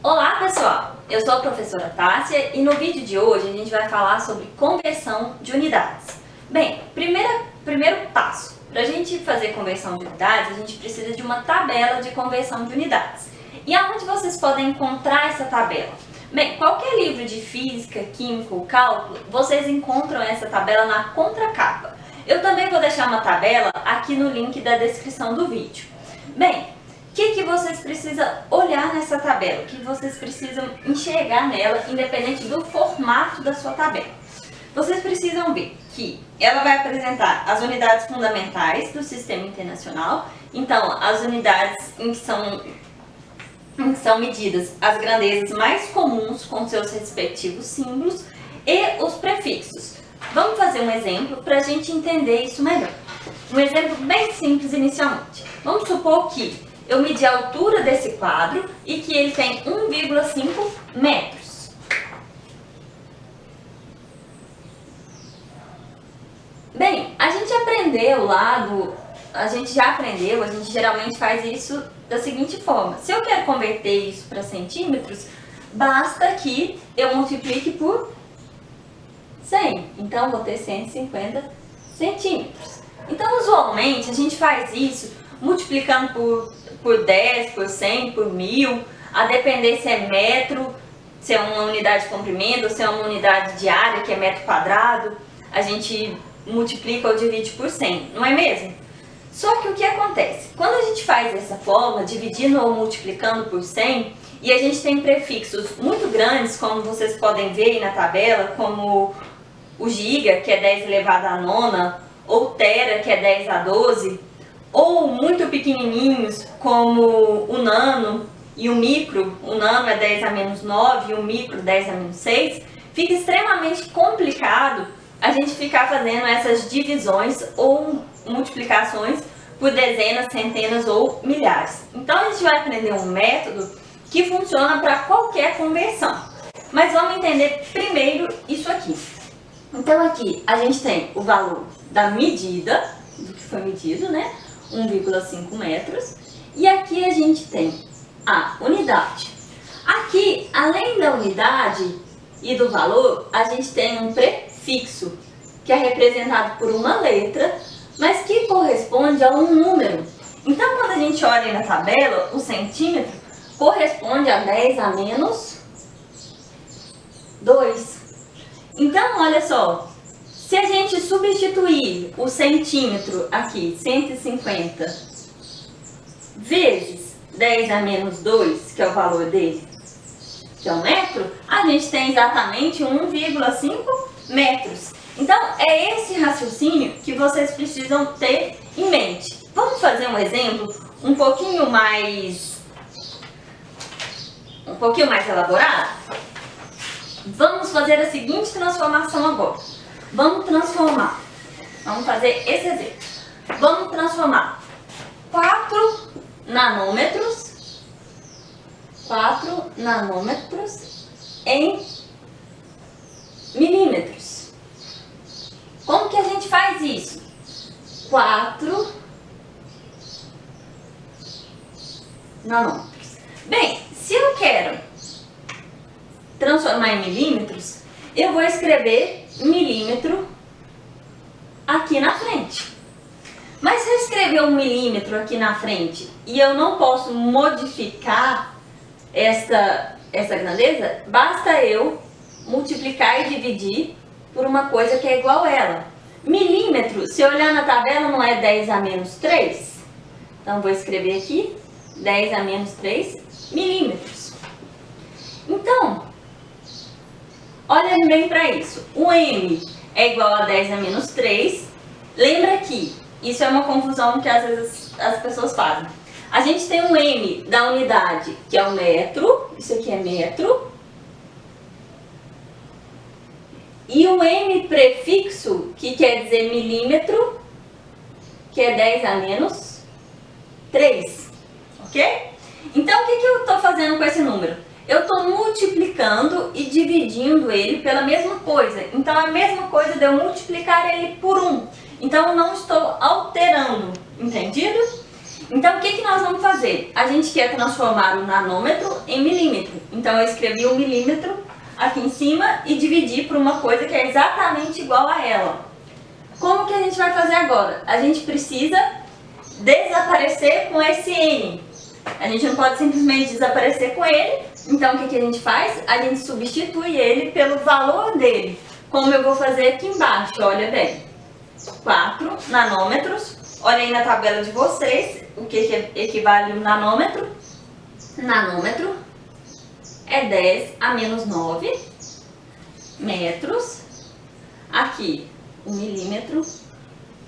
Olá pessoal, eu sou a professora Tássia e no vídeo de hoje a gente vai falar sobre conversão de unidades. Bem, primeiro passo, para a gente fazer conversão de unidades, a gente precisa de uma tabela de conversão de unidades. E aonde vocês podem encontrar essa tabela? Bem, qualquer livro de física, química ou cálculo, vocês encontram essa tabela na contracapa. Eu também vou deixar uma tabela aqui no link da descrição do vídeo. Bem, o que vocês precisam olhar nessa tabela? O que vocês precisam enxergar nela, independente do formato da sua tabela? Vocês precisam ver que ela vai apresentar as unidades fundamentais do Sistema Internacional, então as unidades em que são medidas as grandezas mais comuns com seus respectivos símbolos e os prefixos. Vamos fazer um exemplo para a gente entender isso melhor. Um exemplo bem simples inicialmente. Vamos supor que eu medi a altura desse quadro e que ele tem 1,5 metros. Bem, a gente geralmente faz isso da seguinte forma. Se eu quero converter isso para centímetros, basta que eu multiplique por 100. Então, vou ter 150 centímetros. Então, usualmente, a gente faz isso multiplicando por 10, por 100, por 1000, a depender se é metro, se é uma unidade de comprimento, ou se é uma unidade de área, que é metro quadrado, a gente multiplica ou divide por 100, não é mesmo? Só que o que acontece? Quando a gente faz dessa forma, dividindo ou multiplicando por 100, e a gente tem prefixos muito grandes, como vocês podem ver aí na tabela, como o giga, que é 10 elevado à nona, ou tera, que é 10 a 12, ou muito pequenininhos, como o nano e o micro. O nano é 10 a menos 9 e o micro 10 a menos 6. Fica extremamente complicado a gente ficar fazendo essas divisões ou multiplicações por dezenas, centenas ou milhares. Então a gente vai aprender um método que funciona para qualquer conversão. Mas vamos entender primeiro isso aqui. Então aqui a gente tem o valor da medida, do que foi medido, né? 1,5 metros. E aqui a gente tem a unidade. Aqui, além da unidade e do valor, a gente tem um prefixo, que é representado por uma letra, mas que corresponde a um número. Então, quando a gente olha na tabela, o centímetro corresponde a 10 a menos 2. Então, olha só. Se a gente substituir o centímetro aqui, 150, vezes 10 a menos 2, que é o valor dele, que é um metro, a gente tem exatamente 1,5 metros. Então, é esse raciocínio que vocês precisam ter em mente. Vamos fazer um exemplo um pouquinho mais elaborado? Vamos fazer a seguinte transformação agora. Vamos fazer esse exemplo. Vamos transformar 4 nanômetros em milímetros. Como que a gente faz isso? 4 nanômetros. Bem, se eu quero transformar em milímetros, eu vou escrever milímetro aqui na frente. Mas se eu escrever um milímetro aqui na frente e eu não posso modificar essa grandeza, basta eu multiplicar e dividir por uma coisa que é igual a ela. Milímetro, se eu olhar na tabela, não é 10 a menos 3? Então, vou escrever aqui 10 a menos 3 milímetros. Então, olhem bem para isso. O m é igual a 10 a menos 3. Lembra que isso é uma confusão que às vezes as pessoas fazem. A gente tem um m da unidade, que é o metro. Isso aqui é metro. E o m prefixo, que quer dizer milímetro, que é 10 a menos 3. Ok? Então, o que eu estou fazendo com esse número? Eu estou multiplicando e dividindo ele pela mesma coisa. Então, é a mesma coisa de eu multiplicar ele por 1. Então, eu não estou alterando, entendido? Então, o que nós vamos fazer? A gente quer transformar o nanômetro em milímetro. Então, eu escrevi o milímetro aqui em cima e dividi por uma coisa que é exatamente igual a ela. Como que a gente vai fazer agora? A gente precisa desaparecer com esse N. A gente não pode simplesmente desaparecer com ele. Então, o que a gente faz? A gente substitui ele pelo valor dele. Como eu vou fazer aqui embaixo, olha bem. 4 nanômetros. Olha aí na tabela de vocês o que equivale um nanômetro. Nanômetro é 10 a menos 9 metros. Aqui, 1 milímetro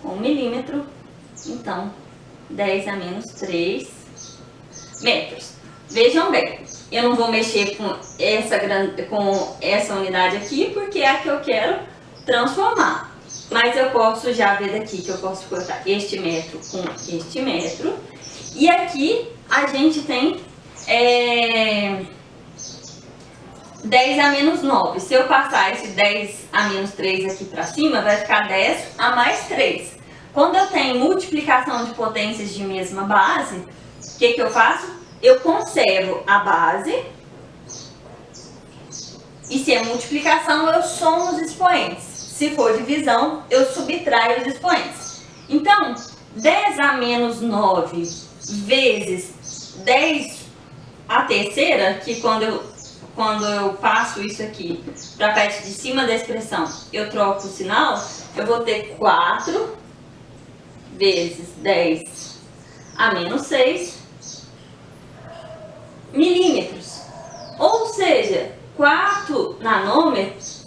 com 1 milímetro. Então, 10 a menos 3 metros. Vejam bem, eu não vou mexer com essa unidade aqui, porque é a que eu quero transformar. Mas eu posso já ver daqui que eu posso cortar este metro com este metro. E aqui a gente tem 10 a menos 9. Se eu passar esse 10 a menos 3 aqui para cima, vai ficar 10 a mais 3. Quando eu tenho multiplicação de potências de mesma base, o que eu faço? Eu conservo a base. E se é multiplicação, eu somo os expoentes. Se for divisão, eu subtraio os expoentes. Então, 10 a menos 9 vezes 10 a terceira, que quando eu passo isso aqui para a parte de cima da expressão, eu troco o sinal, eu vou ter 4 vezes 10 a menos 6 milímetros. Ou seja, 4 nanômetros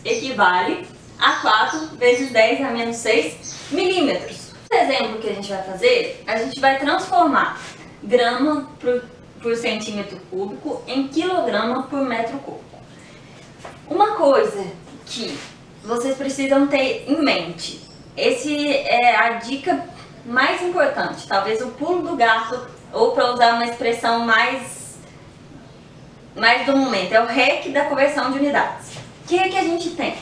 equivale a 4 vezes 10 a menos 6 milímetros. O exemplo que a gente vai fazer, a gente vai transformar grama por centímetro cúbico em quilograma por metro cúbico. Uma coisa que vocês precisam ter em mente, esse é a dica mais importante, talvez o pulo do gato, ou para usar uma expressão mais do momento, é o REC da conversão de unidades. O que a gente tem?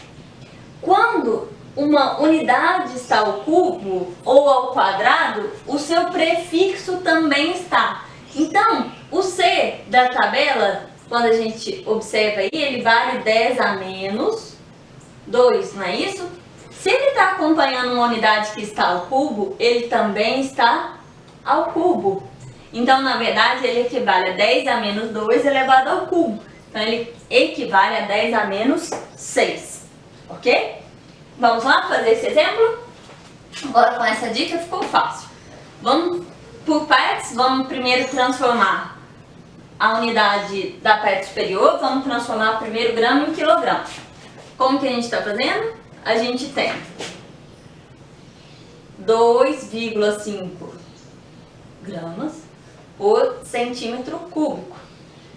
Quando uma unidade está ao cubo ou ao quadrado, o seu prefixo também está. Então, o C da tabela, quando a gente observa aí, ele vale 10 a menos 2, não é isso? Se ele está acompanhando uma unidade que está ao cubo, ele também está ao cubo. Então, na verdade, ele equivale a 10 a menos 2 elevado ao cubo. Então, ele equivale a 10 a menos 6. Ok? Vamos lá fazer esse exemplo? Agora, com essa dica, ficou fácil. Vamos por partes. Vamos primeiro transformar a unidade da parte superior. Vamos transformar primeiro grama em quilograma. Como que a gente está fazendo? A gente tem 2,5 gramas por centímetro cúbico.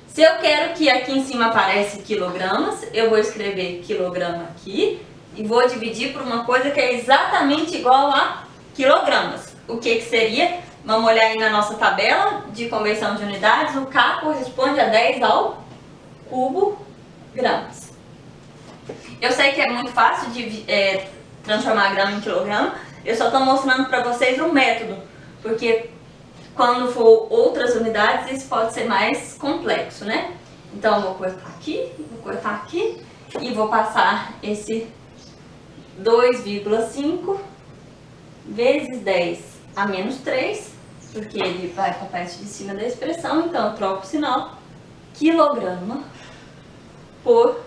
Se eu quero que aqui em cima apareça quilogramas, eu vou escrever quilograma aqui e vou dividir por uma coisa que é exatamente igual a quilogramas. O que seria? Vamos olhar aí na nossa tabela de conversão de unidades. O K corresponde a 10 ao cubo gramas. Eu sei que é muito fácil de transformar grama em quilograma. Eu só estou mostrando para vocês um método, porque quando for outras unidades, isso pode ser mais complexo, né? Então, eu vou cortar aqui e vou passar esse 2,5 vezes 10 a menos 3, porque ele vai para a parte de cima da expressão, então eu troco o sinal, quilograma por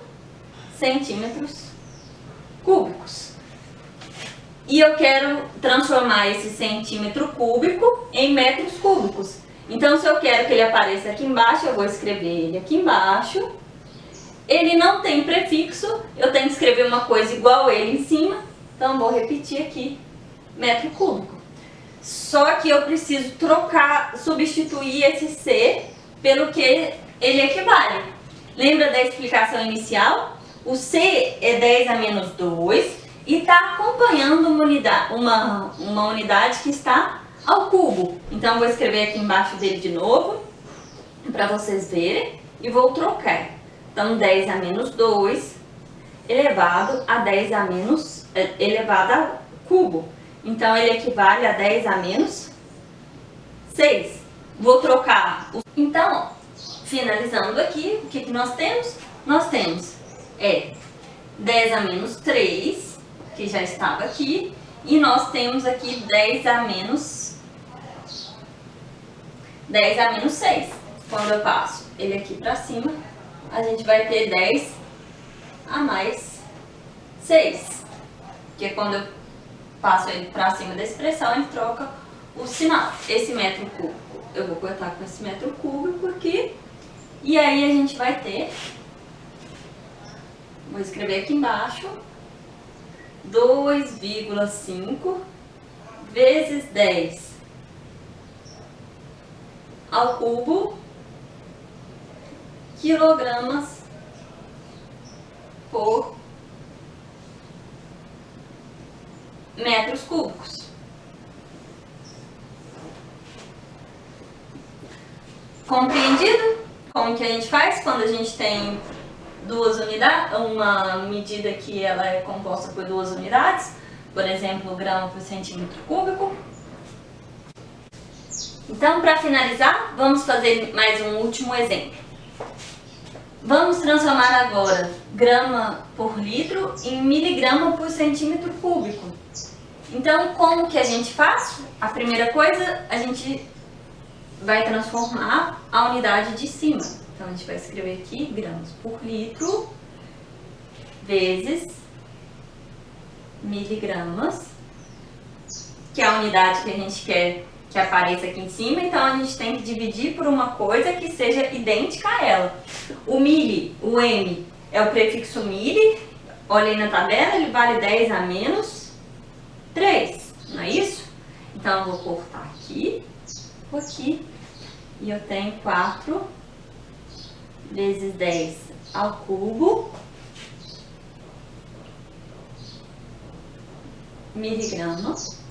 centímetros cúbicos. E eu quero transformar esse centímetro cúbico em metros cúbicos. Então, se eu quero que ele apareça aqui embaixo, eu vou escrever ele aqui embaixo. Ele não tem prefixo, eu tenho que escrever uma coisa igual a ele em cima. Então, vou repetir aqui, metro cúbico. Só que eu preciso substituir esse C pelo que ele equivale. Lembra da explicação inicial? O C é 10 a menos 2. E está acompanhando uma unidade que está ao cubo. Então, eu vou escrever aqui embaixo dele de novo, para vocês verem, e vou trocar. Então, 10 a menos 2 elevado a 10 a menos, elevado ao cubo. Então, ele equivale a 10 a menos 6. Vou trocar. Então, finalizando aqui, o que nós temos? Nós temos 10 a menos 3, que já estava aqui, e nós temos aqui 10 a menos 6. Quando eu passo ele aqui para cima, a gente vai ter 10 a mais 6. Porque quando eu passo ele para cima da expressão, ele troca o sinal. Esse metro cúbico eu vou cortar com esse metro cúbico aqui. E aí a gente vai ter, vou escrever aqui embaixo, 2,5 vezes 10 ao cubo quilogramas por metros cúbicos. Compreendido? Como que a gente faz quando a gente tem duas unidades, uma medida que ela é composta por duas unidades, por exemplo, grama por centímetro cúbico. Então, para finalizar, vamos fazer mais um último exemplo. Vamos transformar agora grama por litro em miligrama por centímetro cúbico. Então, como que a gente faz? A primeira coisa, a gente vai transformar a unidade de cima. Então, a gente vai escrever aqui gramas por litro vezes miligramas, que é a unidade que a gente quer que apareça aqui em cima. Então, a gente tem que dividir por uma coisa que seja idêntica a ela. O mili, o M, é o prefixo mili. Olha aí na tabela, ele vale 10 a menos 3, não é isso? Então, eu vou cortar aqui, aqui, e eu tenho 4 vezes 10 ao cubo miligramas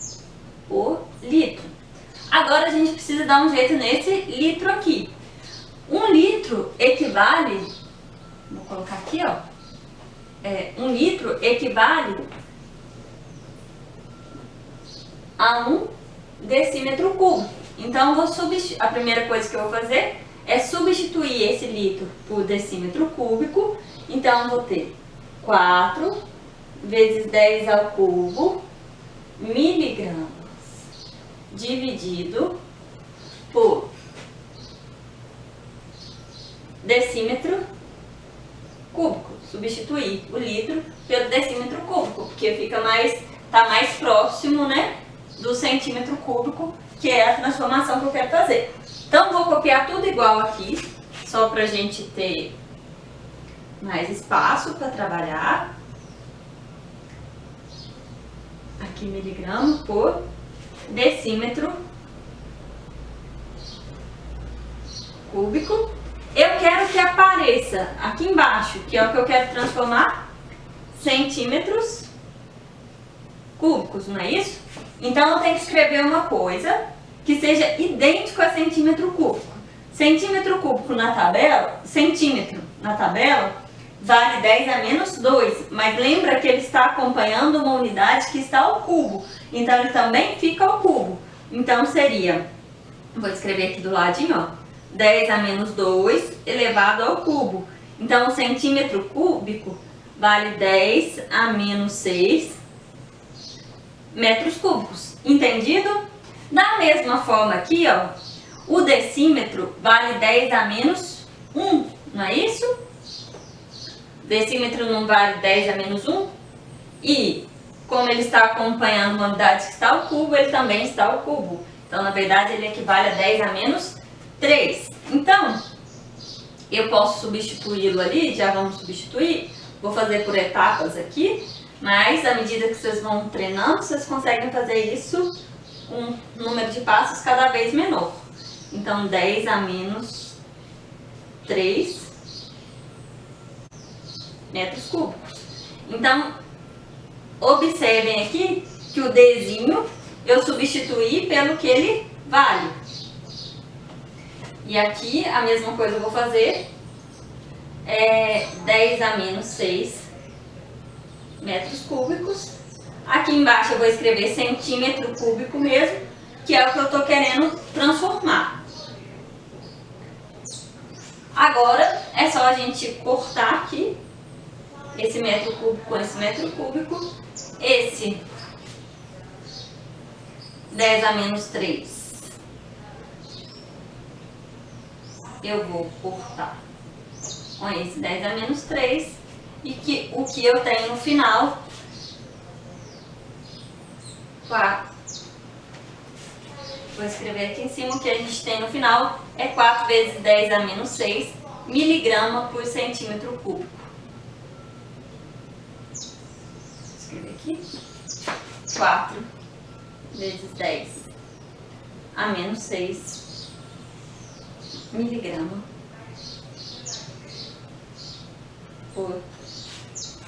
por litro. Agora a gente precisa dar um jeito nesse litro aqui. 1 litro equivale, vou colocar aqui, ó, 1 litro equivale a 1 decímetro cúbico. Então, a primeira coisa que eu vou fazer é substituir esse litro por decímetro cúbico. Então, eu vou ter 4 vezes 10 ao cubo miligramas dividido por decímetro cúbico. Substituir o litro pelo decímetro cúbico, porque tá mais próximo, né, do centímetro cúbico, que é a transformação que eu quero fazer. Então, vou copiar tudo igual aqui, só para a gente ter mais espaço para trabalhar. Aqui, miligrama por decímetro cúbico. Eu quero que apareça aqui embaixo, que é o que eu quero transformar, centímetros cúbicos, não é isso? Então, eu tenho que escrever uma coisa que seja idêntico a centímetro cúbico. Centímetro cúbico na tabela, centímetro na tabela, vale 10 a menos 2, mas lembra que ele está acompanhando uma unidade que está ao cubo, então ele também fica ao cubo. Então seria, vou escrever aqui do ladinho, ó, 10 a menos 2 elevado ao cubo. Então o centímetro cúbico vale 10 a menos 6 metros cúbicos. Entendido? Da mesma forma aqui, ó, o decímetro vale 10 a menos 1, não é isso? Decímetro não vale 10 a menos 1? E como ele está acompanhando uma unidade que está ao cubo, ele também está ao cubo. Então, na verdade, ele equivale a 10 a menos 3. Então, eu posso substituí-lo ali, já vamos substituir. Vou fazer por etapas aqui, mas à medida que vocês vão treinando, vocês conseguem fazer isso com um número de passos cada vez menor. Então, 10 a menos 3 metros cúbicos. Então, observem aqui que o Dzinho eu substituí pelo que ele vale. E aqui a mesma coisa eu vou fazer, 10 a menos 6 metros cúbicos. Aqui embaixo eu vou escrever centímetro cúbico mesmo, que é o que eu estou querendo transformar. a gente cortar aqui esse metro cúbico com esse metro cúbico. Esse 10 a menos 3 eu vou cortar com esse 10 a menos 3 e o que eu tenho no final, 4. Vou escrever aqui em cima, o que a gente tem no final é 4 vezes 10 a menos 6 miligrama por centímetro cúbico. Vou escrever aqui, 4 vezes 10 a menos 6 miligrama por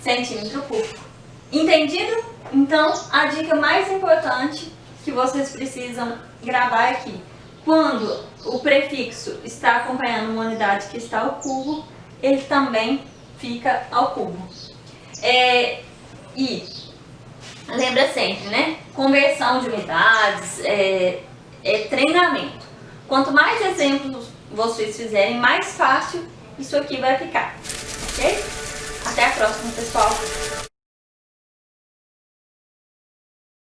centímetro cúbico. Entendido? Então, a dica mais importante que vocês precisam gravar aqui: quando o prefixo está acompanhando uma unidade que está ao cubo, ele também fica ao cubo. E lembra sempre, né? Conversão de unidades é treinamento. Quanto mais exemplos vocês fizerem, mais fácil isso aqui vai ficar, ok? Até a próxima, pessoal!